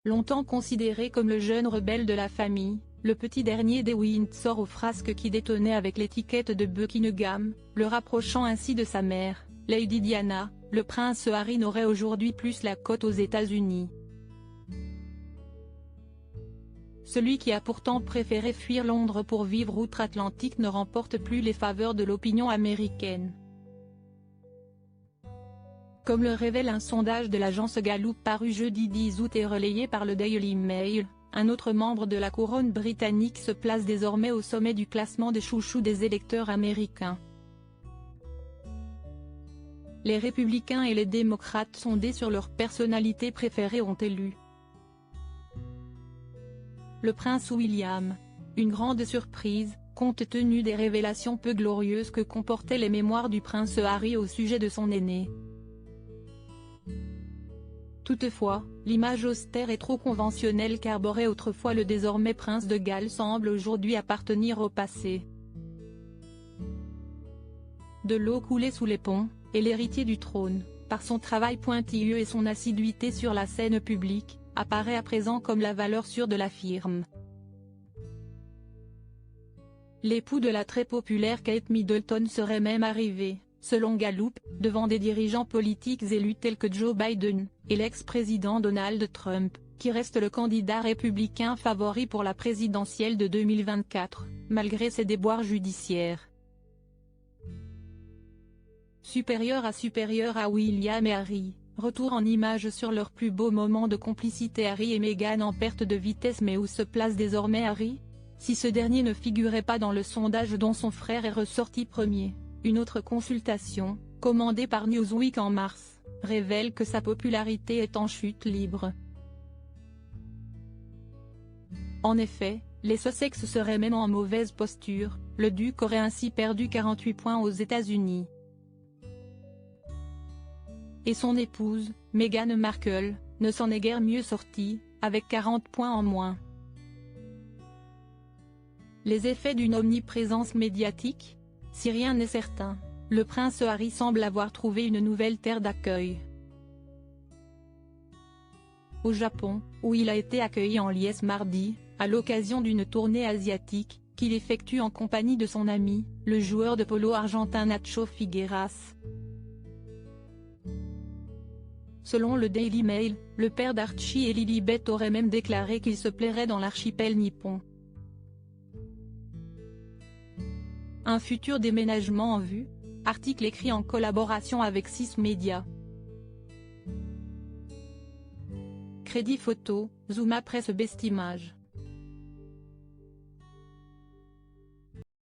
Longtemps considéré comme le jeune rebelle de la famille, le petit dernier des Windsor aux frasques qui détonnait avec l'étiquette de Buckingham, le rapprochant ainsi de sa mère, Lady Diana, le prince Harry n'aurait aujourd'hui plus la cote aux États-Unis. Celui qui a pourtant préféré fuir Londres pour vivre outre-Atlantique ne remporte plus les faveurs de l'opinion américaine. Comme le révèle un sondage de l'agence Gallup paru jeudi 10 août et relayé par le Daily Mail, un autre membre de la couronne britannique se place désormais au sommet du classement des chouchous des électeurs américains. Les républicains et les démocrates sondés sur leur personnalité préférée ont élu le prince William. Une grande surprise, compte tenu des révélations peu glorieuses que comportaient les mémoires du prince Harry au sujet de son aîné. Toutefois, l'image austère et trop conventionnelle qu'arborait autrefois le désormais prince de Galles semble aujourd'hui appartenir au passé. De l'eau coulée sous les ponts, et l'héritier du trône, par son travail pointilleux et son assiduité sur la scène publique, apparaît à présent comme la valeur sûre de la firme. L'époux de la très populaire Kate Middleton serait même arrivé, selon Gallup, devant des dirigeants politiques élus tels que Joe Biden, et l'ex-président Donald Trump, qui reste le candidat républicain favori pour la présidentielle de 2024, malgré ses déboires judiciaires. Supérieur à William et Harry, retour en images sur leur plus beau moment de complicité. Harry et Meghan en perte de vitesse, mais où se place désormais Harry? Si ce dernier ne figurait pas dans le sondage dont son frère est ressorti premier, une autre consultation, commandée par Newsweek en mars, révèle que sa popularité est en chute libre. En effet, les Sussex seraient même en mauvaise posture, le duc aurait ainsi perdu 48 points aux États-Unis. Et son épouse, Meghan Markle, ne s'en est guère mieux sortie, avec 40 points en moins. Les effets d'une omniprésence médiatique? Si rien n'est certain, le prince Harry semble avoir trouvé une nouvelle terre d'accueil. Au Japon, où il a été accueilli en liesse mardi, à l'occasion d'une tournée asiatique, qu'il effectue en compagnie de son ami, le joueur de polo argentin Nacho Figueras. Selon le Daily Mail, le père d'Archie et Lilibet aurait même déclaré qu'il se plairait dans l'archipel nippon. Un futur déménagement en vue? Article écrit en collaboration avec 6 médias. Crédit photo, Zoom après ce best image.